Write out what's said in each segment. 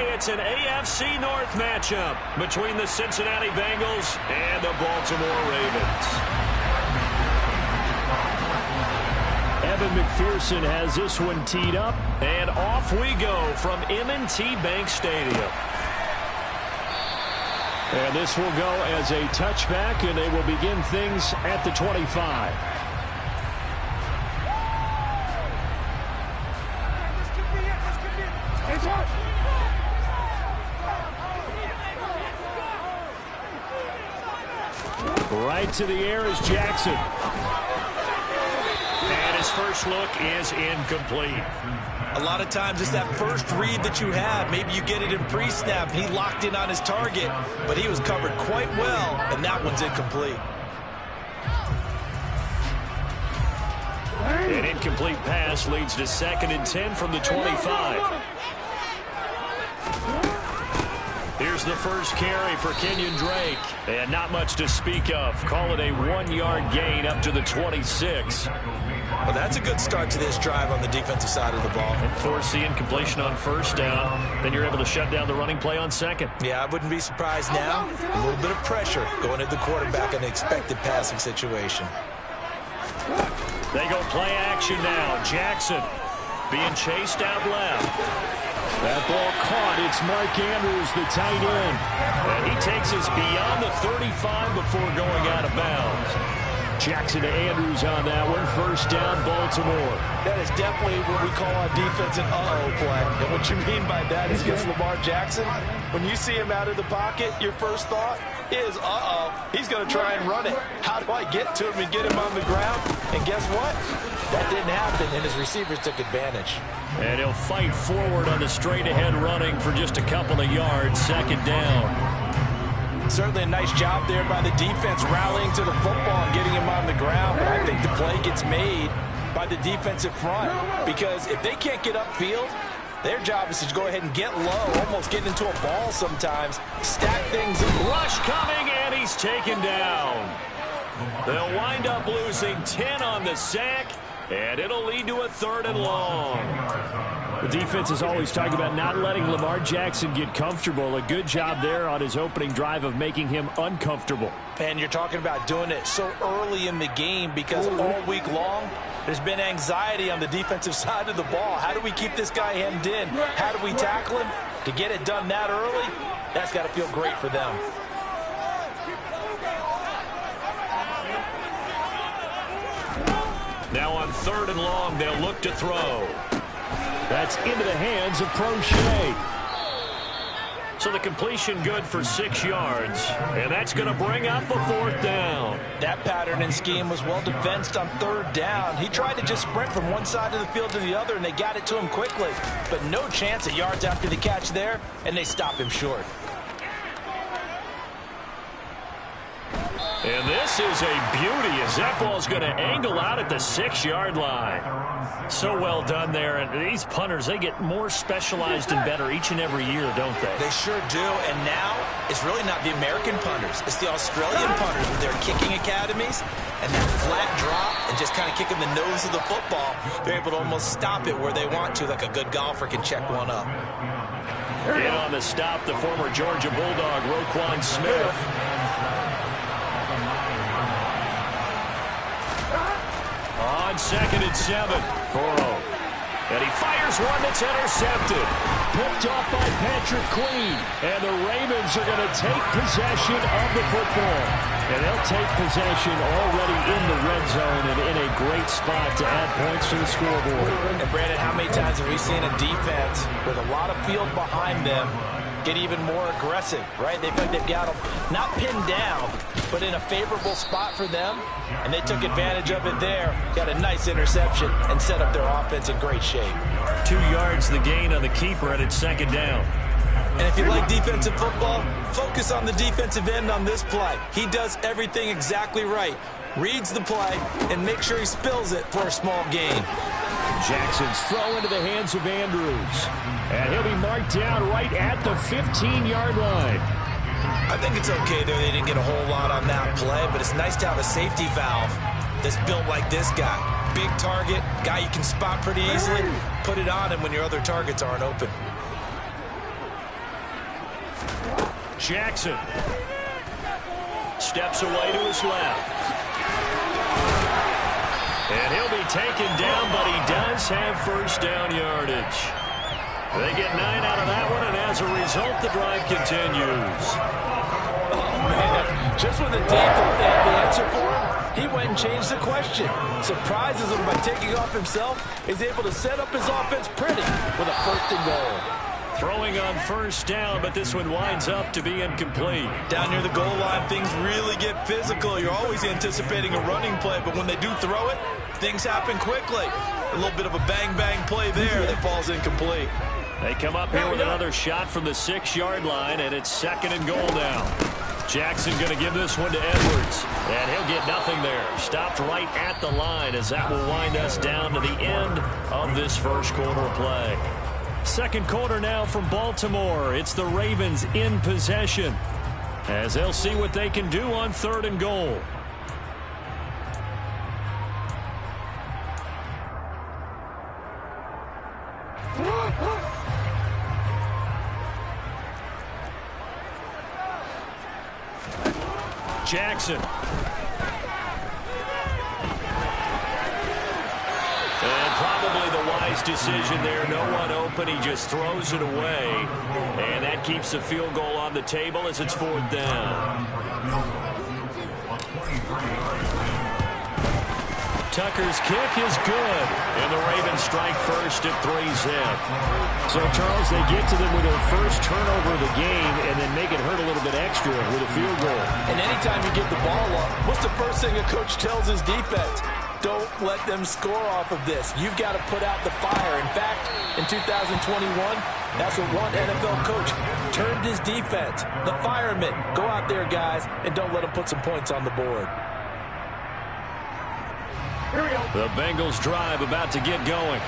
Today, it's an AFC North matchup between the Cincinnati Bengals and the Baltimore Ravens. Evan McPherson has this one teed up, and off we go from M&T Bank Stadium. And this will go as a touchback, and they will begin things at the 25. Right to the air is Jackson. And his first look is incomplete. A lot of times it's that first read that you have. Maybe you get it in pre-snap, and he locked in on his target, but he was covered quite well, and that one's incomplete. An incomplete pass leads to 2nd and 10 from the 25. Here's the first carry for Kenyon Drake. And not much to speak of. Call it a 1-yard gain up to the 26. Well, that's a good start to this drive on the defensive side of the ball. And force the incompletion on first down. Then you're able to shut down the running play on second. Yeah, I wouldn't be surprised now. A little bit of pressure going at the quarterback in an expected passing situation. They go play action now. Jackson being chased out left. That ball caught. It's Mark Andrews, the tight end. And he takes us beyond the 35 before going out of bounds. Jackson to Andrews on that one. First down, Baltimore. That is definitely what we call our defense an uh-oh play. And what you mean by that is against Lamar Jackson, when you see him out of the pocket, your first thought is, uh-oh, he's going to try and run it. How do I get to him and get him on the ground? And guess what? That didn't happen, and his receivers took advantage. And he'll fight forward on the straight-ahead running for just a couple of yards. 2nd down. Certainly a nice job there by the defense rallying to the football and getting him on the ground. But I think the play gets made by the defensive front, because if they can't get upfield, their job is to go ahead and get low, almost get into a ball sometimes, stack things up. Rush coming, and he's taken down. They'll wind up losing 10 on the sack, and it'll lead to a 3rd and long. The defense is always talking about not letting Lamar Jackson get comfortable. A good job there on his opening drive of making him uncomfortable. And you're talking about doing it so early in the game, because all week long, there's been anxiety on the defensive side of the ball. How do we keep this guy hemmed in? How do we tackle him? To get it done that early, that's got to feel great for them. Now on 3rd and long, they'll look to throw. That's into the hands of Prochet. So the completion good for 6 yards, and that's going to bring up a 4th down. That pattern and scheme was well defensed on 3rd down. He tried to just sprint from one side of the field to the other, and they got it to him quickly. But no chance at yards after the catch there, and they stop him short. And this is a beauty as that ball's going to angle out at the 6-yard line. So well done there. And these punters, they get more specialized and better each and every year, don't they? They sure do. And now it's really not the American punters. It's the Australian punters with their kicking academies and that flat drop and just kind of kicking the nose of the football. They're able to almost stop it where they want to, like a good golfer can check one up. In on the stop, the former Georgia Bulldog, Roquan Smith. On 2nd and 7, Burrow. And he fires one that's intercepted. Picked off by Patrick Queen. And the Ravens are going to take possession of the football. And they'll take possession already in the red zone and in a great spot to add points to the scoreboard. And Brandon, how many times have we seen a defense with a lot of field behind them get even more aggressive, right? They feel like they've got them not pinned down, but in a favorable spot for them, and they took advantage of it there. Got a nice interception and set up their offense in great shape. 2 yards the gain on the keeper, and it's 2nd down. And if you like defensive football, focus on the defensive end on this play. He does everything exactly right. Reads the play and make sure he spills it for a small gain. Jackson's throw into the hands of Andrews. And he'll be marked down right at the 15-yard line. I think it's okay there. They didn't get a whole lot on that play, but it's nice to have a safety valve that's built like this guy. Big target, guy you can spot pretty easily. Put it on him when your other targets aren't open. Jackson steps away to his left. And he'll be taken down, but he does have first down yardage. They get 9 out of that one, and as a result, the drive continues. Oh, man. Just when the D thought they had the answer for him, he went and changed the question. Surprises him by taking off himself. He's able to set up his offense pretty with a 1st and goal. Throwing on first down, but this one winds up to be incomplete. Down near the goal line, things really get physical. You're always anticipating a running play, but when they do throw it, things happen quickly. A little bit of a bang-bang play there that falls incomplete. They come up here with another shot from the 6-yard line, and it's 2nd and goal now. Jackson going to give this one to Edwards, and he'll get nothing there. Stopped right at the line as that will wind us down to the end of this first quarter of play. Second quarter now from Baltimore. It's the Ravens in possession as they'll see what they can do on 3rd and goal. Jackson. And probably the wise decision there. No one open. He just throws it away. And that keeps the field goal on the table as it's 4th down. Tucker's kick is good. And the Ravens strike first at 3-zip. So, Charles, they get to them with their first turnover of the game and then make it hurt a little bit extra with a field goal. And anytime you get the ball up, what's the first thing a coach tells his defense? Don't let them score off of this. You've got to put out the fire. In fact, in 2021, that's what one NFL coach termed his defense. The firemen. Go out there, guys, and don't let them put some points on the board. The Bengals drive about to get going.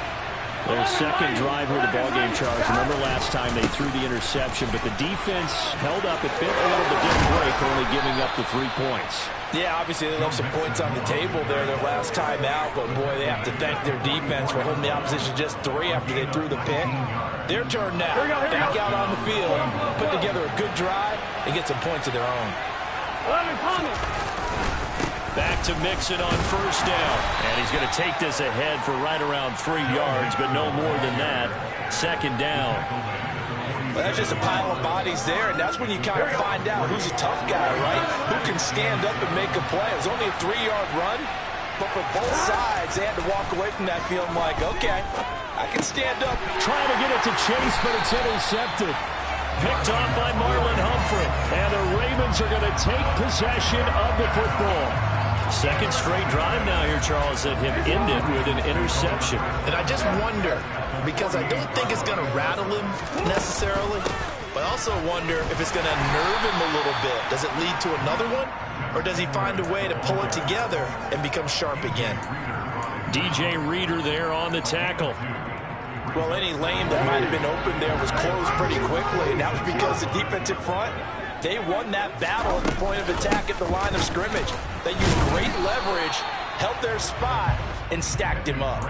Their second drive of the ballgame, Charles. Remember last time they threw the interception, but the defense held up. It bit a little bit, didn't break, only giving up the 3 points. Yeah, obviously they left some points on the table there their last time out, but boy, they have to thank their defense for holding the opposition just 3 after they threw the pick. Their turn now. Back out on the field, put together a good drive, and get some points of their own. Back to Mixon on first down. And he's going to take this ahead for right around 3 yards, but no more than that. 2nd down. Well, that's just a pile of bodies there, and that's when you kind of find out who's a tough guy, right? Who can stand up and make a play. It was only a 3-yard run, but for both sides, they had to walk away from that feeling like, okay, I can stand up. Trying to get it to Chase, but it's intercepted. Picked off by Marlon Humphrey. And the Ravens are going to take possession of the football. Second straight drive now here, Charles, that have ended with an interception. And I just wonder, because I don't think it's going to rattle him necessarily, but I also wonder if it's going to nerve him a little bit. Does it lead to another one? Or does he find a way to pull it together and become sharp again? DJ Reader there on the tackle. Well, any lane that might have been open there was closed pretty quickly, and that was because the defensive front, they won that battle at the point of attack at the line of scrimmage. They used great leverage, held their spot, and stacked him up.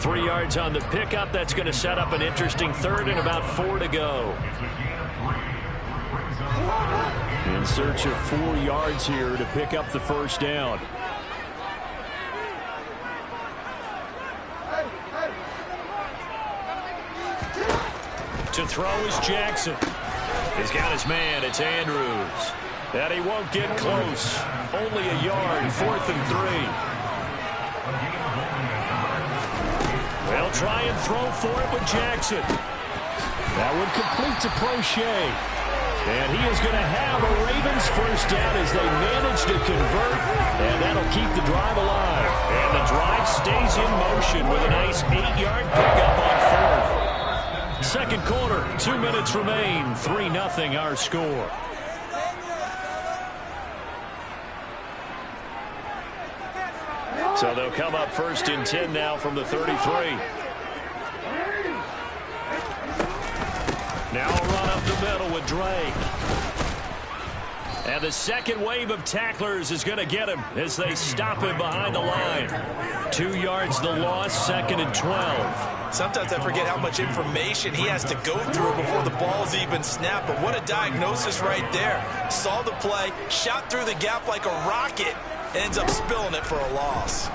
3 yards on the pickup. That's going to set up an interesting 3rd and about 4 to go. In search of 4 yards here to pick up the first down. To throw is Jackson. He's got his man. It's Andrews. And he won't get close. Only a yard. 4th and 3. They'll try and throw for it with Jackson. That would complete to Prochet. And he is going to have a Ravens first down as they manage to convert. And that'll keep the drive alive. And the drive stays in motion with a nice 8-yard pickup on 4th. Second quarter, 2 minutes remain. 3-0 our score. So they'll come up 1st and 10 now from the 33. Now a run up the middle with Drake. And the second wave of tacklers is going to get him as they stop him behind the line. 2 yards the loss, 2nd and 12. Sometimes I forget how much information he has to go through before the ball's even snapped. But what a diagnosis right there. Saw the play, shot through the gap like a rocket, ends up spilling it for a loss.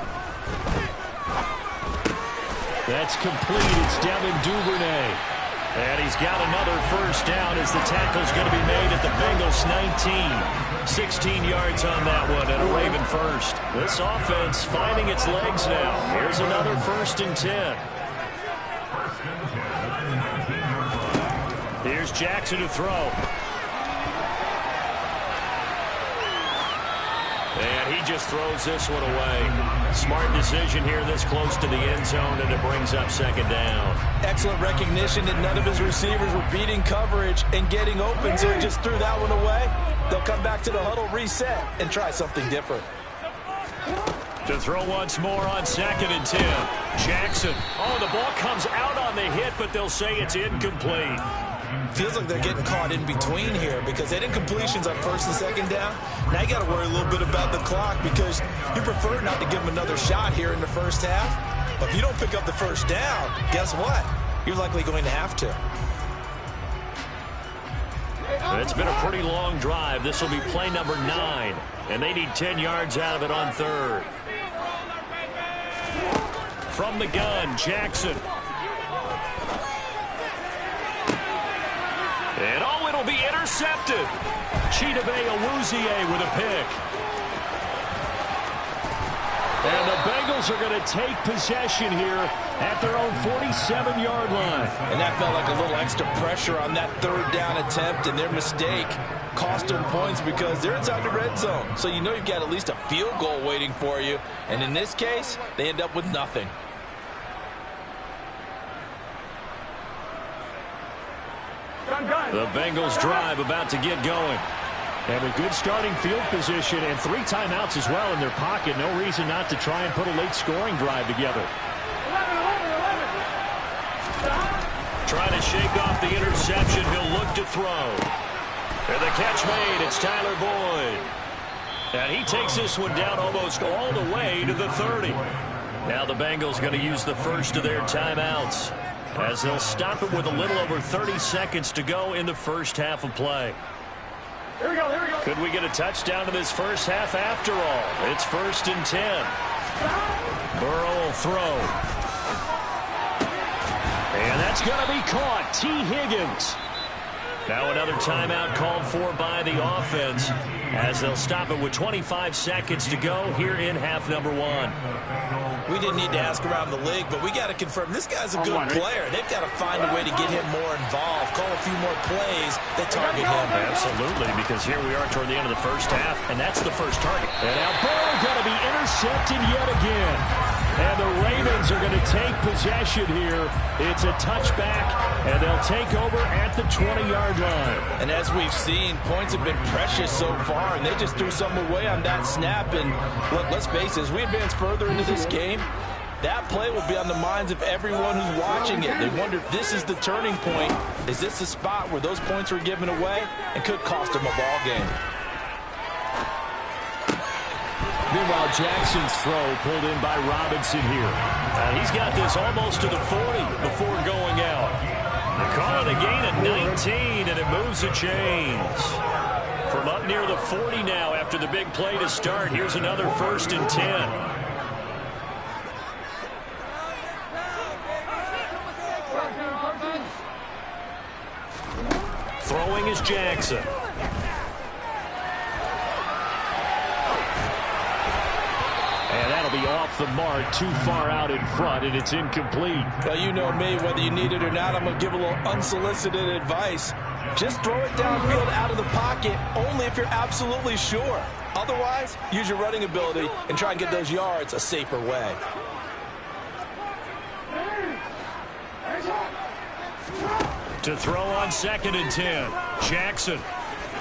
That's complete. It's Devin Duvernay. And he's got another first down as the tackle's going to be made at the Bengals 19. 16 yards on that one and a Raven first. This offense finding its legs now. Here's another 1st and 10. Here's Jackson to throw. And he just throws this one away. Smart decision here this close to the end zone, and it brings up 2nd down. Excellent recognition that none of his receivers were beating coverage and getting open, so he just threw that one away. They'll come back to the huddle, reset, and try something different. To throw once more on 2nd and 10. Jackson. Oh, the ball comes out on the hit, but they'll say it's incomplete. Feels like they're getting caught in between here because they had incompletions on 1st and 2nd down. Now you got to worry a little bit about the clock because you prefer not to give them another shot here in the first half. But if you don't pick up the first down, guess what? You're likely going to have to. It's been a pretty long drive. This will be play number 9, and they need 10 yards out of it on 3rd. From the gun, Jackson. And oh, it'll be intercepted. Chidobe Awuzie with a pick. And the Bengals are going to take possession here at their own 47-yard line. And that felt like a little extra pressure on that 3rd down attempt, and their mistake cost them points because they're inside the red zone. So you know you've got at least a field goal waiting for you. And in this case, they end up with nothing. The Bengals drive about to get going. Have a good starting field position and 3 timeouts as well in their pocket. No reason not to try and put a late scoring drive together. Trying to shake off the interception. He'll look to throw. And the catch made. It's Tyler Boyd. And he takes this one down almost all the way to the 30. Now the Bengals going to use the first of their timeouts, as they'll stop it with a little over 30 seconds to go in the first half of play. Here we go. Could we get a touchdown in this first half after all? It's 1st and 10. Burrow will throw. And that's going to be caught. T. Higgins. Now another timeout called for by the offense, as they'll stop it with 25 seconds to go here in half number 1. We didn't need to ask around the league, but we got to confirm this guy's a good player. They've got to find a way to get him more involved, call a few more plays that target him. Absolutely, because here we are toward the end of the first half, and that's the first target. And now Burrow going to be intercepted yet again. And the Ravens are going to take possession here. It's a touchback, and they'll take over at the 20-yard line. And as we've seen, points have been precious so far, and they just threw some away on that snap. And look, let's face it, as we advance further into this game, that play will be on the minds of everyone who's watching it. They wonder if this is the turning point. Is this the spot where those points were given away and could cost them a ball game? Meanwhile, Jackson's throw pulled in by Robinson here. He's got this almost to the 40 before going out. They call it a gain of 19, and it moves the chains. From up near the 40 now after the big play to start, here's another 1st and 10. Throwing is Jackson. And that'll be off the mark, too far out in front, and it's incomplete. Well, you know me, whether you need it or not, I'm going to give a little unsolicited advice. Just throw it downfield out of the pocket only if you're absolutely sure. Otherwise, use your running ability and try and get those yards a safer way. To throw on 2nd and 10, Jackson.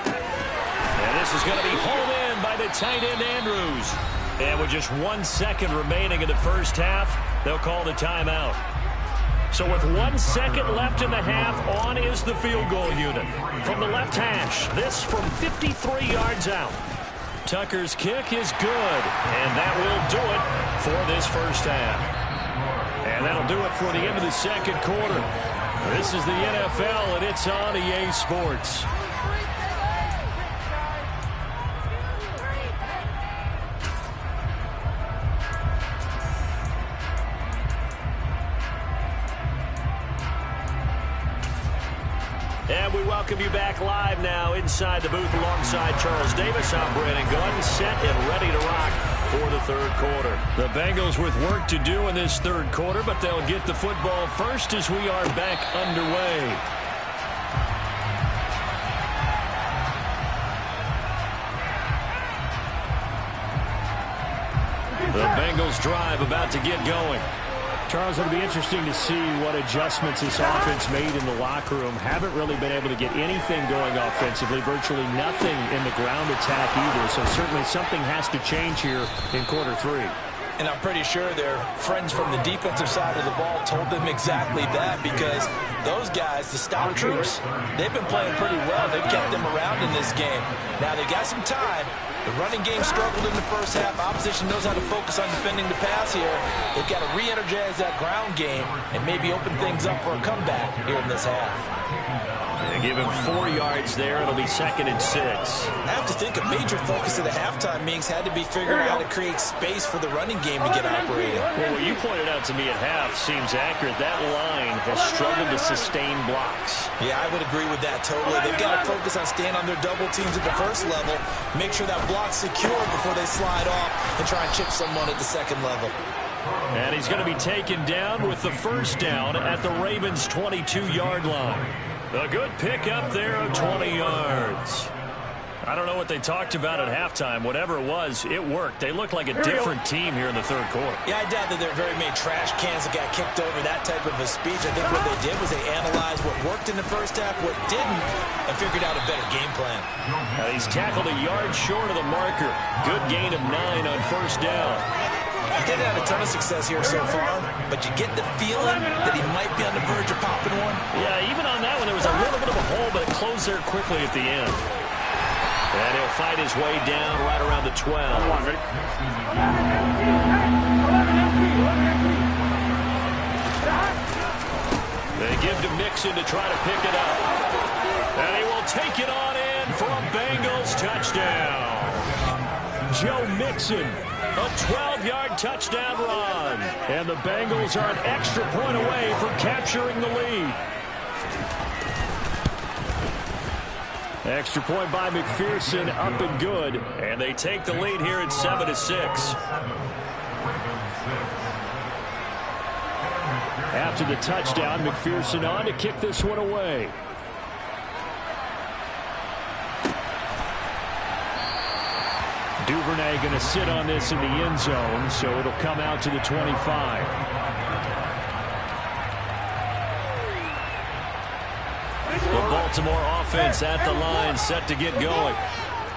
And this is going to be hauled in by the tight end Andrews. And with just 1 second remaining in the first half, they'll call the timeout. So with 1 second left in the half, on is the field goal unit. From the left hash, this from 53 yards out. Tucker's kick is good, and that will do it for this first half. And that'll do it for the end of the second quarter. This is the NFL, and it's on EA Sports. And we welcome you back live now inside the booth alongside Charles Davis. I'm Brandon Gunn, set and ready to rock for the third quarter. The Bengals with work to do in this third quarter, but they'll get the football first as we are back underway. The Bengals drive about to get going. Charles, it'll be interesting to see what adjustments this offense made in the locker room. Haven't really been able to get anything going offensively, virtually nothing in the ground attack either. So certainly something has to change here in quarter three. And I'm pretty sure their friends from the defensive side of the ball told them exactly that, because those guys, the stout troops, they've been playing pretty well. They've kept them around in this game. Now they got some time. The running game struggled in the first half. Opposition knows how to focus on defending the pass here. They've got to re-energize that ground game and maybe open things up for a comeback here in this half. They give him 4 yards there. It'll be 2nd and 6. I have to think a major focus of the halftime meetings had to be figuring out how to create space for the running game to get operating. Well, what you pointed out to me at half seems accurate. That line has struggled to sustain blocks. Yeah, I would agree with that totally. They've got to focus on staying on their double teams at the first level, make sure that block's secure before they slide off and try and chip someone at the second level. And he's going to be taken down with the first down at the Ravens' 22-yard line. A good pick up there of 20 yards. I don't know what they talked about at halftime. Whatever it was, it worked. They look like a different team here in the third quarter. Yeah, I doubt that there are very many trash cans that got kicked over that type of a speech. I think what they did was they analyzed what worked in the first half, what didn't, and figured out a better game plan. He's tackled a yard short of the marker. Good gain of 9 on first down. He didn't have a ton of success here so far, but you get the feeling that he might be on the verge of popping one. Yeah, even on that one, there was a little bit of a hole, but it closed there quickly at the end. And he'll fight his way down right around the 12. They give to Mixon to try to pick it up. And he will take it on in for a Bengals touchdown. Joe Mixon, a 12-yard touchdown run. And the Bengals are an extra point away from capturing the lead. Extra point by McPherson, up and good. And they take the lead here at 7-6. After the touchdown, McPherson on to kick this one away. Duvernay going to sit on this in the end zone, so it'll come out to the 25. The Baltimore offense at the line, set to get going.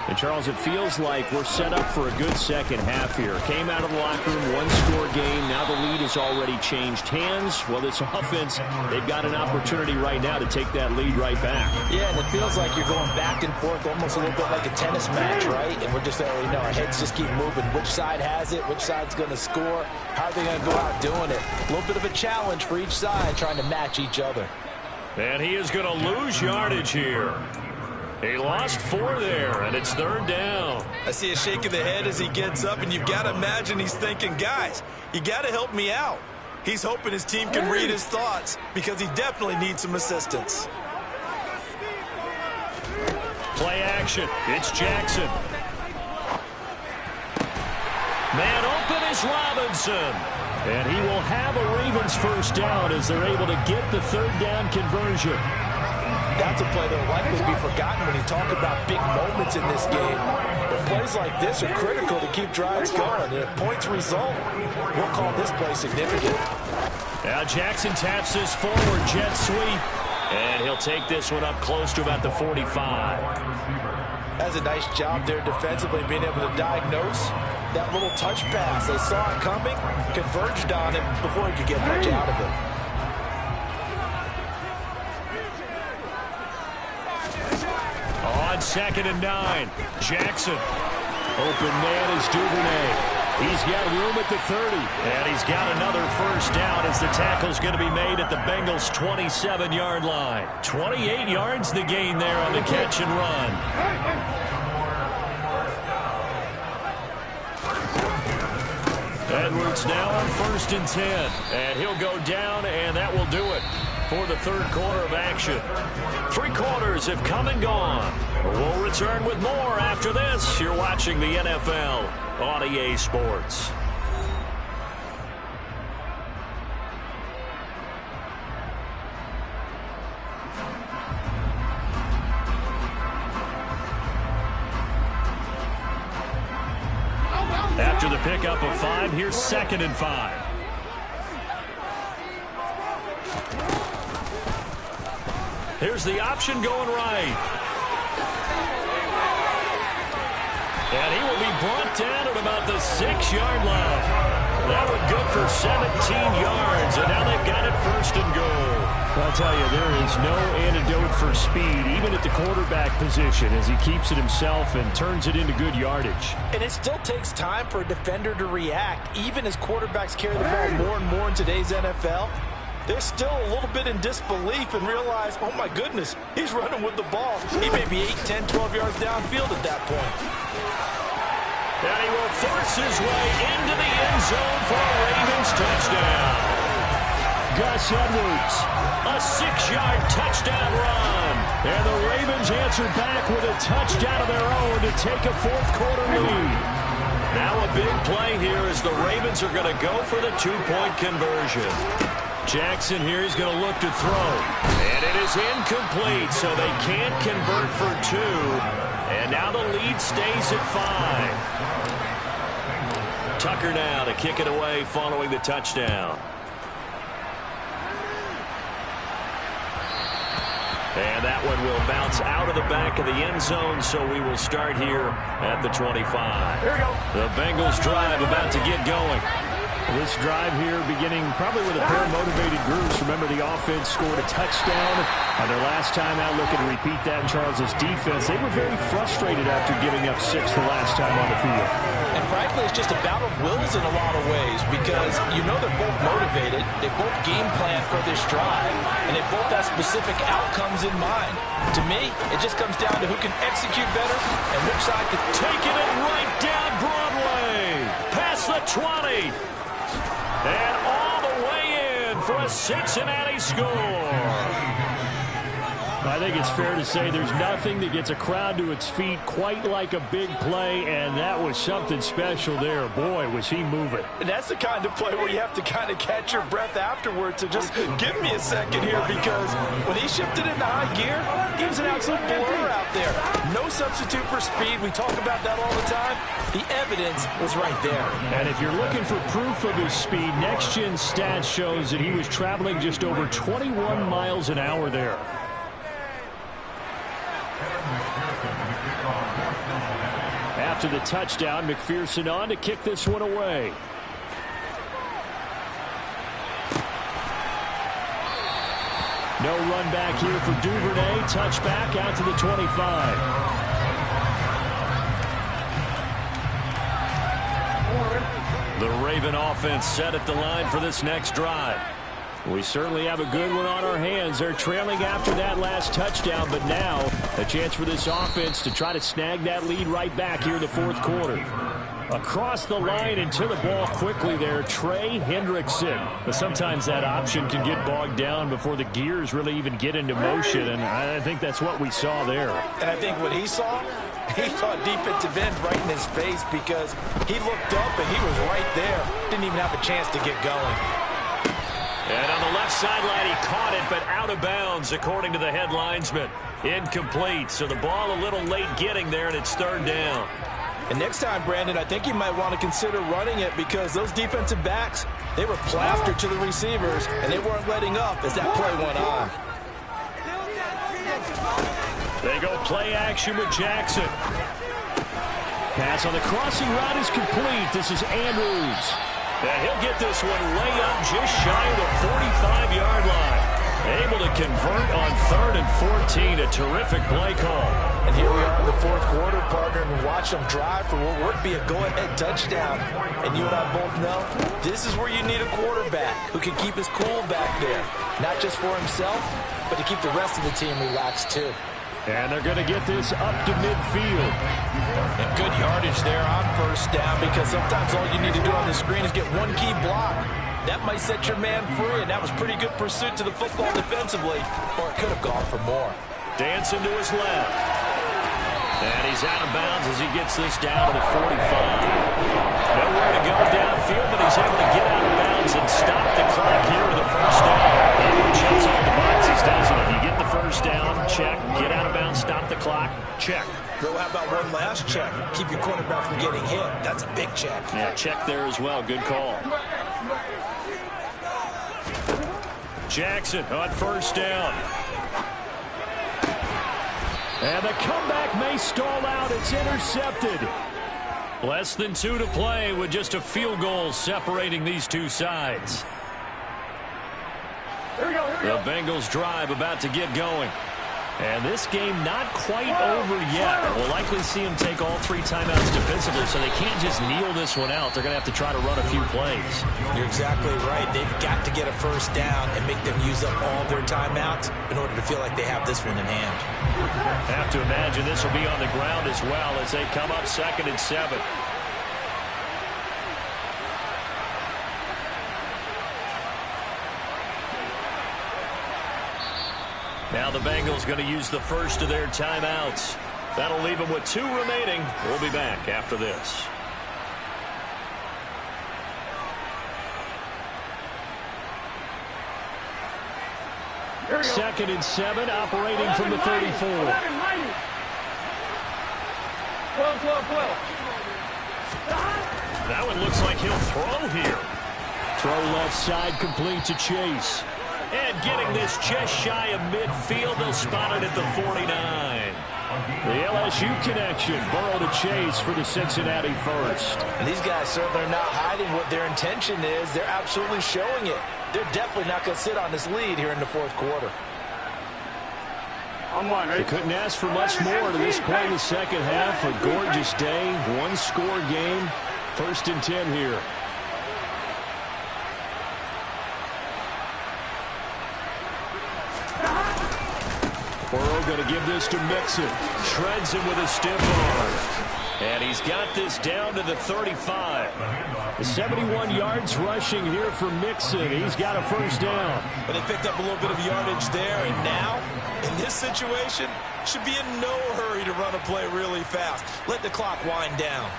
And, Charles, it feels like we're set up for a good second half here. Came out of the locker room, one-score game. Now the lead has already changed hands. Well, this offense, they've got an opportunity right now to take that lead right back. Yeah, and it feels like you're going back and forth, almost a little bit like a tennis match, right? And we're just, our heads just keep moving. Which side has it? Which side's going to score? How are they going to go out doing it? A little bit of a challenge for each side, trying to match each other. And he is going to lose yardage here. He lost 4 there, and it's third down. I see a shake of the head as he gets up, and you've got to imagine he's thinking, guys, you got to help me out. He's hoping his team can read his thoughts because he definitely needs some assistance. Play action. It's Jackson. Man open is Robinson. And he will have a Ravens first down as they're able to get the third down conversion. That's a play that will likely be forgotten when you talk about big moments in this game. But plays like this are critical to keep drives going. And if points result, we'll call this play significant. Now Jackson taps this forward jet sweep. And he'll take this one up close to about the 45. That's a nice job there defensively, being able to diagnose that little touch pass. They saw it coming, converged on him before he could get much out of it. 2nd and 9. Jackson. Open man is Duvernay. He's got room at the 30. And he's got another first down as the tackle's going to be made at the Bengals' 27-yard line. 28 yards the gain there on the catch and run. Edwards now on 1st and 10. And he'll go down, and that will do it for the third quarter of action. 3 quarters have come and gone. We'll return with more after this. You're watching the NFL on EA Sports. After the pickup of 5, here's 2nd and 5. Here's the option going right. And he will be brought down at about the 6-yard line. That one good for 17 yards, and now they've got it 1st and goal. I'll tell you, there is no antidote for speed, even at the quarterback position, as he keeps it himself and turns it into good yardage. And it still takes time for a defender to react, even as quarterbacks carry the ball more and more in today's NFL. They're still a little bit in disbelief and realize, oh my goodness, he's running with the ball. He may be 8, 10, 12 yards downfield at that point. And he will force his way into the end zone for a Ravens touchdown. Gus Edwards, a 6-yard touchdown run. And the Ravens answer back with a touchdown of their own to take a 4th quarter lead. Now a big play here as the Ravens are going to go for the 2-point conversion. Jackson here is going to look to throw. And it is incomplete, so they can't convert for 2. And now the lead stays at 5. Tucker now to kick it away following the touchdown. And that one will bounce out of the back of the end zone, so we will start here at the 25. Here we go. The Bengals drive about to get going. This drive here beginning probably with a pair of motivated groups. Remember, the offense scored a touchdown on their last time out. Looking to repeat that in Charles' defense. They were very frustrated after giving up 6 the last time on the field. And frankly, it's just a battle of wills in a lot of ways because you know they're both motivated. They both game plan for this drive, and they both have specific outcomes in mind. To me, it just comes down to who can execute better and which side can taking it right down Broadway. Past the 20. And all the way in for a Cincinnati score. I think it's fair to say there's nothing that gets a crowd to its feet quite like a big play, and that was something special there. Boy, was he moving. And that's the kind of play where you have to kind of catch your breath afterwards. So just give me a second here, because when he shifted into high gear, he was an absolute blur out there. No substitute for speed. We talk about that all the time. The evidence was right there. And if you're looking for proof of his speed, Next Gen Stats shows that he was traveling just over 21 miles an hour there. After the touchdown, McPherson on to kick this one away. No run back here for Duvernay. Touchback out to the 25. The Raven offense set at the line for this next drive. We certainly have a good one on our hands. They're trailing after that last touchdown, but now a chance for this offense to try to snag that lead right back here in the 4th quarter. Across the line and to the ball quickly there, Trey Hendrickson. But sometimes that option can get bogged down before the gears really even get into motion, and I think that's what we saw there. And I think what he saw defensive end right in his face, because he looked up and he was right there. Didn't even have a chance to get going. And on the left sideline, he caught it, but out of bounds, according to the head linesman. Incomplete, so the ball a little late getting there, and it's 3rd down. And next time, Brandon, I think you might want to consider running it, because those defensive backs, they were plastered to the receivers, and they weren't letting up as that play went on. They go play action with Jackson. Pass on the crossing route is complete. This is Andrews. And he'll get this one way up just shy of the 45-yard line. Able to convert on 3rd and 14. A terrific play call. And here we are in the fourth quarter, partner, and watch them drive for what would be a go-ahead touchdown. And you and I both know this is where you need a quarterback who can keep his cool back there, not just for himself, but to keep the rest of the team relaxed too. And they're going to get this up to midfield. And good yardage there on first down, because sometimes all you need to do on the screen is get one key block. That might set your man free, and that was pretty good pursuit to the football defensively, or it could have gone for more. Dancing to his left. And he's out of bounds as he gets this down to the 45. Nowhere to go downfield, but he's able to get out of bounds and stop the clock here with the first down. That checks all the boxes, doesn't it? You get the first down, check. Get out of bounds, stop the clock, check. Well, how about one last check? Keep your quarterback from getting hit. That's a big check. Yeah, check there as well. Good call. Jackson on first down. And the comeback may stall out. It's intercepted. Less than 2 to play with just a field goal separating these two sides. The Bengals drive about to get going. And this game not quite over yet. We'll likely see them take all 3 timeouts defensively, so they can't just kneel this one out. They're going to have to try to run a few plays. You're exactly right. They've got to get a first down and make them use up all their timeouts in order to feel like they have this one in hand. Have to imagine this will be on the ground as well as they come up 2nd and 7. Now the Bengals going to use the first of their timeouts. That'll leave them with 2 remaining. We'll be back after this. Second and 7, operating from the 34. 12. That one looks like he'll throw here. Throw left side, complete to Chase. And getting this just shy of midfield, they'll spot it at the 49. The LSU connection, Burrow to Chase for the Cincinnati first. And these guys certainly are not hiding what their intention is. They're absolutely showing it. They're definitely not going to sit on this lead here in the fourth quarter. They couldn't ask for much more to this play in the second half. A gorgeous day, 1-score game. 1st and 10 here. Burrow going to give this to Mixon. Shreds him with a stiff arm. And he's got this down to the 35. The 71 yards rushing here for Mixon. He's got a first down. But they picked up a little bit of yardage there, and now, in this situation, should be in no hurry to run a play really fast. Let the clock wind down.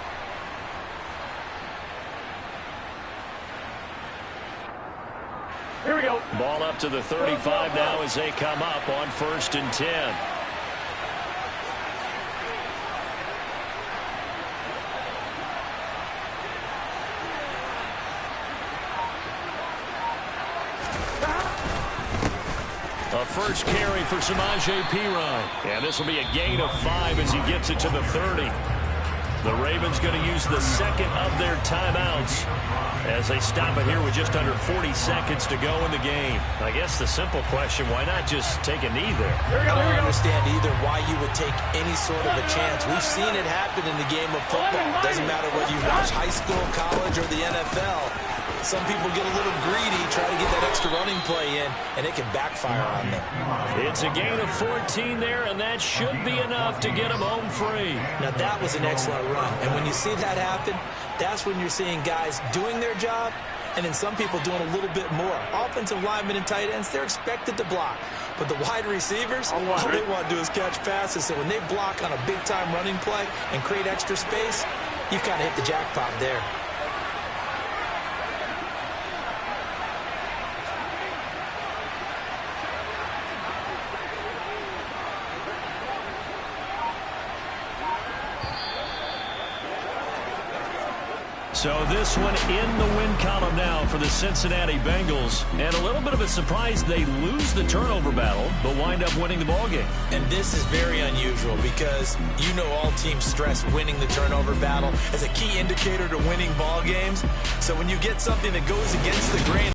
Here we go. Ball up to the 35 now as they come up on 1st and 10. A first carry for Samaje Perine. And this will be a gain of 5 as he gets it to the 30. The Ravens going to use the second of their timeouts as they stop it here with just under 40 seconds to go in the game. I guess the simple question, why not just take a knee there? I don't understand either why you would take any sort of a chance. We've seen it happen in the game of football. Doesn't matter whether you watch high school, college, or the NFL. Some people get a little greedy, try to get that extra running play in, and it can backfire on them. It's a gain of 14 there, and that should be enough to get them home free. Now, that was an excellent run, and when you see that happen, that's when you're seeing guys doing their job, and then some people doing a little bit more. Offensive linemen and tight ends, they're expected to block. But the wide receivers, all they want to do is catch passes. So when they block on a big-time running play and create extra space, you've kind of hit the jackpot there. So this one in the win column now for the Cincinnati Bengals. And a little bit of a surprise, they lose the turnover battle, but wind up winning the ballgame. And this is very unusual because you know all teams stress winning the turnover battle as a key indicator to winning ball games. So when you get something that goes against the grain